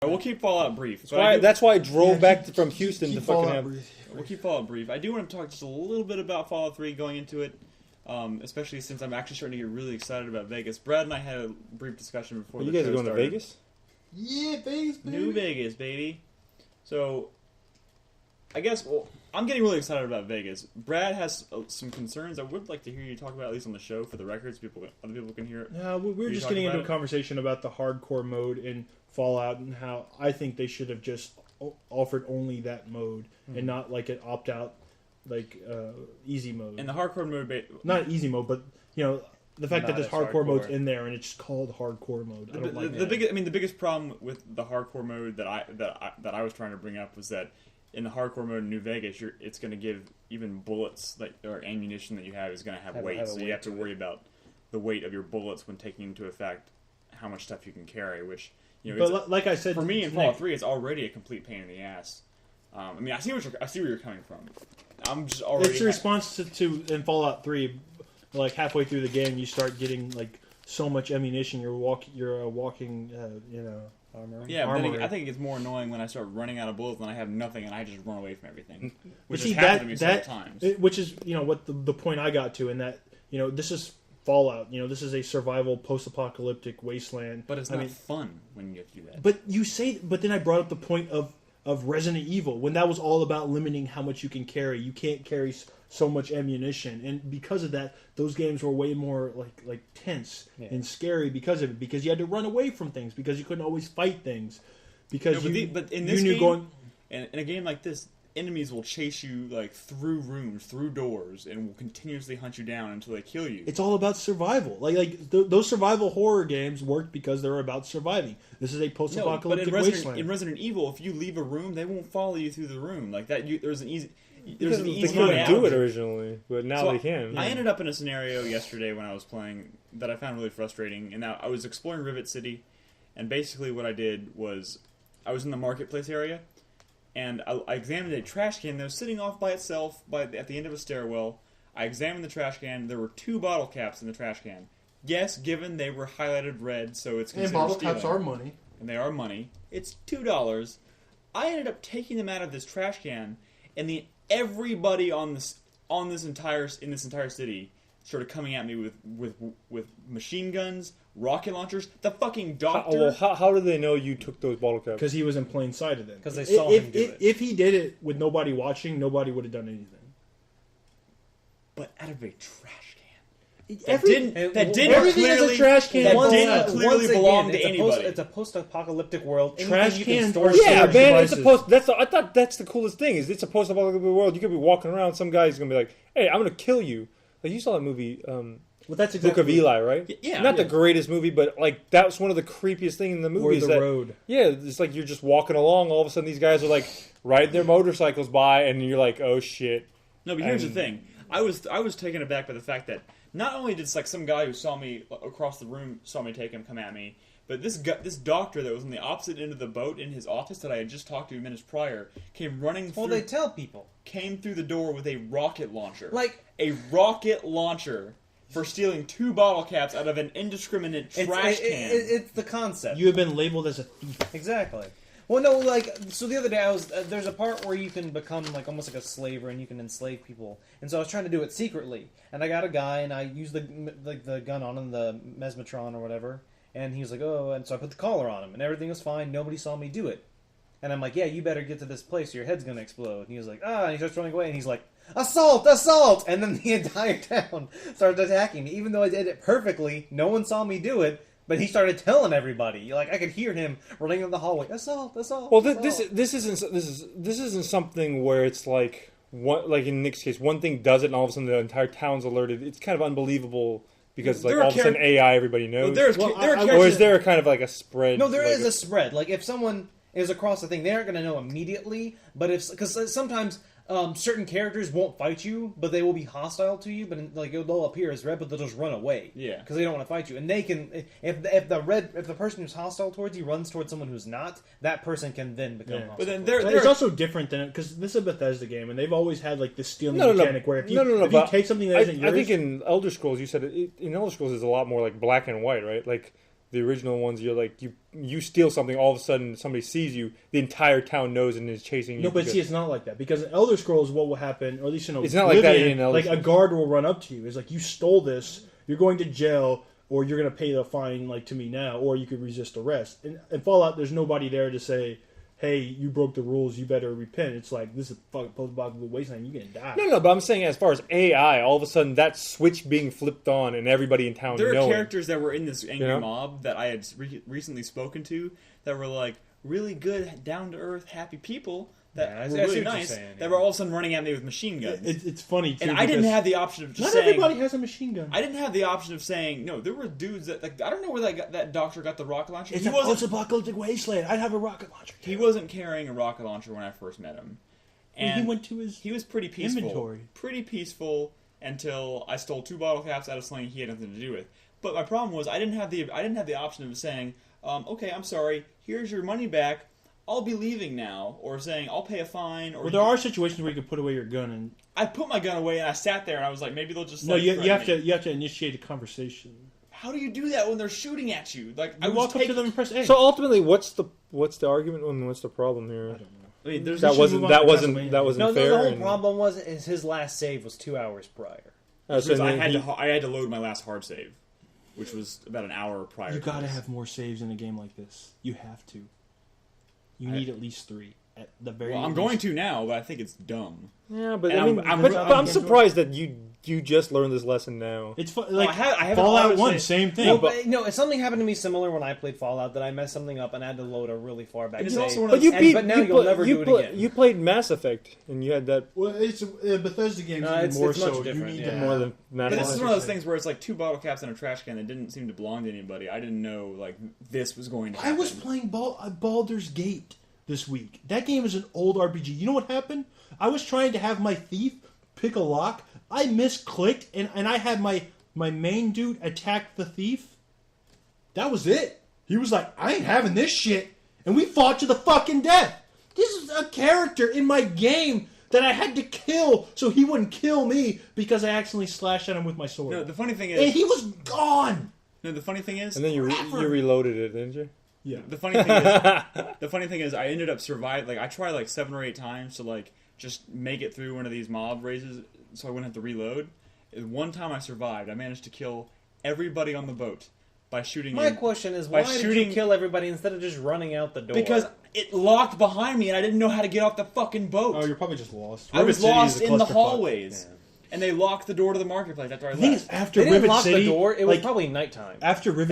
We'll keep Fallout brief. That's why I drove back from Houston to fucking have... We'll keep Fallout brief. I do want to talk just a little bit about Fallout 3 going into it, especially since I'm actually starting to get really excited about Vegas. Brad and I had a brief discussion before the show started. You guys are going to Vegas? Yeah, Vegas, baby. New Vegas, baby. So, I guess, I'm getting really excited about Vegas. Brad has some concerns I would like to hear you talk about, at least on the show, for the records. Other people can hear it. Yeah, we were just getting into a conversation about the hardcore mode in Fallout and how I think they should have just offered only that mode and not like an opt-out, easy mode. And the hardcore mode... Not easy mode, but, the fact that there's hardcore modes in there and it's just called hardcore mode. I don't like that. The biggest problem with the hardcore mode that I was trying to bring up was that in the hardcore mode in New Vegas, it's going to give even bullets or ammunition that you have is going to have weight, so you have to worry about the weight of your bullets when taking into effect how much stuff you can carry. Which, but like I said, for me in Fallout 3, it's already a complete pain in the ass. I mean, I see where you're coming from. I'm just already. It's a response to in Fallout 3. Like halfway through the game, you start getting so much ammunition. You're a walking, armor. Yeah, but I think it gets more annoying when I start running out of bullets and I have nothing and I just run away from everything. Which has happened to me several times. Which is what the point I got to, in that this is Fallout. This is a survival post-apocalyptic wasteland. But it's not fun when you get to do that. But then I brought up the point of Resident Evil, when that was all about limiting how much you can carry. You can't carry so much ammunition, and because of that, those games were way more like tense and scary because of it. Because you had to run away from things, because you couldn't always fight things. Because but in this game, in a game like this, enemies will chase you through rooms, through doors, and will continuously hunt you down until they kill you. It's all about survival. Those survival horror games worked because they're about surviving. This is a post-apocalyptic wasteland. In Resident Evil, if you leave a room, they won't follow you through the room like that. There's an easy. They couldn't do it originally, but now they can. I ended up in a scenario yesterday when I was playing that I found really frustrating. And now I was exploring Rivet City, and basically what I did was I was in the marketplace area, and I examined a trash can that was sitting off by itself at the end of a stairwell. I examined the trash can. There were 2 bottle caps in the trash can. Yes, given they were highlighted red, so it's considered and bottle stealing. caps are money. And they are money. It's $2. I ended up taking them out of this trash can, and everybody in this entire city started coming at me with machine guns, rocket launchers. The fucking doctor. How did they know you took those bottle caps? Because he was in plain sight of them. Because they saw him do it. If he did it with nobody watching, nobody would have done anything. But out of a trash can. Everything is a trash can. That didn't clearly belong to anybody. It's a post-apocalyptic world. Trash cans. Yeah, man. It's a post. I thought that's the coolest thing. It's a post-apocalyptic world. You could be walking around. Some guy's gonna be like, "Hey, I'm gonna kill you." Like you saw that movie, that's exactly Book of Eli, right? Yeah. Not the greatest movie, but that was one of the creepiest things in the movie. Or the road. Yeah, it's like you're just walking along. All of a sudden, these guys are riding their motorcycles by, and you're like, "Oh shit!" No, but here's the thing. I was taken aback by the fact that not only did some guy who saw me across the room come at me, but this doctor that was on the opposite end of the boat in his office that I had just talked to minutes prior came running through. Well, they tell people. Came through the door with a rocket launcher. A rocket launcher for stealing 2 bottle caps out of an indiscriminate trash can. It's the concept. You have been labeled as a thief. Exactly. Well, no, so the other day there's a part where you can become almost like a slaver and you can enslave people. And so I was trying to do it secretly. And I got a guy and I used the gun on him, the mesmetron or whatever. And he was like, oh, and so I put the collar on him and everything was fine. Nobody saw me do it. And I'm like, yeah, you better get to this place or your head's going to explode. And he was like, and he starts running away and he's like, assault, assault! And then the entire town started attacking me. Even though I did it perfectly, no one saw me do it. But he started telling everybody. I could hear him running in the hallway. Assault! Assault! Well, assault. this isn't something where it's like in Nick's case, one thing does it, and all of a sudden the entire town's alerted. It's kind of unbelievable because all of a sudden AI everybody knows. Or is there kind of a spread? No, there is a spread. If someone is across the thing, they aren't going to know immediately. But because sometimes certain characters won't fight you, but they will be hostile to you. But they'll appear as red, but they'll just run away. Yeah, because they don't want to fight you. And they can, if the person who's hostile towards you runs towards someone who's not, that person can then become hostile. But then it's also different than because this is a Bethesda game, and they've always had this stealing mechanic where if you take something that isn't yours, I think in Elder Scrolls you said in Elder Scrolls is a lot more black and white, right? the original ones, you're like you steal something, all of a sudden somebody sees you, the entire town knows and is chasing you. No, but see, it's not like that because in Elder Scrolls, what will happen, or at least it's not like that in Elder Scrolls. A guard will run up to you. It's like you stole this, you're going to jail, or you're going to pay the fine like to me now, or you could resist arrest. In Fallout, there's nobody there to say, hey, you broke the rules, you better repent. It's like, this is a fucking post-apocalyptic wasteland, you're going to die. No, but I'm saying as far as AI, all of a sudden that switch being flipped on and everybody in town knowing. There are characters that were in this angry mob that I had recently spoken to that were like really good, down-to-earth, happy people that were really nice, that were all of a sudden running at me with machine guns. It's funny, too. And I didn't have the option of just saying... Not everybody has a machine gun. I didn't have the option of saying, no, there were dudes that... Like, I don't know where that doctor got the rocket launcher. It's a post-apocalyptic wasteland. I'd have a rocket launcher. He wasn't carrying a rocket launcher when I first met him. And he went to his He was pretty peaceful. inventory. Pretty peaceful until I stole 2 bottle caps out of something he had nothing to do with. But my problem was I didn't have the option of saying, okay, I'm sorry, here's your money back. I'll be leaving now, or saying I'll pay a fine. Or there are situations where you can put away your gun, and I put my gun away and I sat there and I was like, maybe they'll just you have to initiate a conversation. How do you do that when they're shooting at you? Like I walk up to them and press A. So ultimately, what's the argument and what's the problem here? I don't know. I mean, that wasn't fair. The whole problem was his last save was 2 hours prior. So I had to load my last hard save, which was about an hour prior. You got to have more saves in a game like this. You have to. You need at least 3 at the very. Well, I'm going to now, but I think it's dumb. Yeah, but I'm surprised that you just learned this lesson now. It's fun. Like I have Fallout 1, same thing. No, something happened to me similar when I played Fallout that I messed something up and I had to load a really far back save. But now you'll never do it again. You played Mass Effect and you had that. Well, it's Bethesda games it's more so. You need more than Mass Effect. But this is one of those things where it's like 2 bottle caps and a trash can that didn't seem to belong to anybody. I didn't know like this was going to happen. I was playing Baldur's Gate this week. That game is an old RPG. You know what happened? I was trying to have my thief pick a lock. I misclicked, and I had my main dude attack the thief. That was it. He was like, I ain't having this shit. And we fought to the fucking death. This is a character in my game that I had to kill so he wouldn't kill me because I accidentally slashed at him with my sword. No, the funny thing is... And he was gone! No, the funny thing is... And then you reloaded it, didn't you? Yeah. The funny thing is I ended up surviving. Like, I tried like 7 or 8 times to like just make it through one of these mob raises so I wouldn't have to reload. One time I survived. I managed to kill everybody on the boat by shooting. My question is, why did you kill everybody instead of just running out the door? Because it locked behind me and I didn't know how to get off the fucking boat. Oh, you're probably just lost. I was lost in the hallways. Yeah. And they locked the door to the marketplace after I left. After Rivet City, the door. It was probably nighttime. After Rivet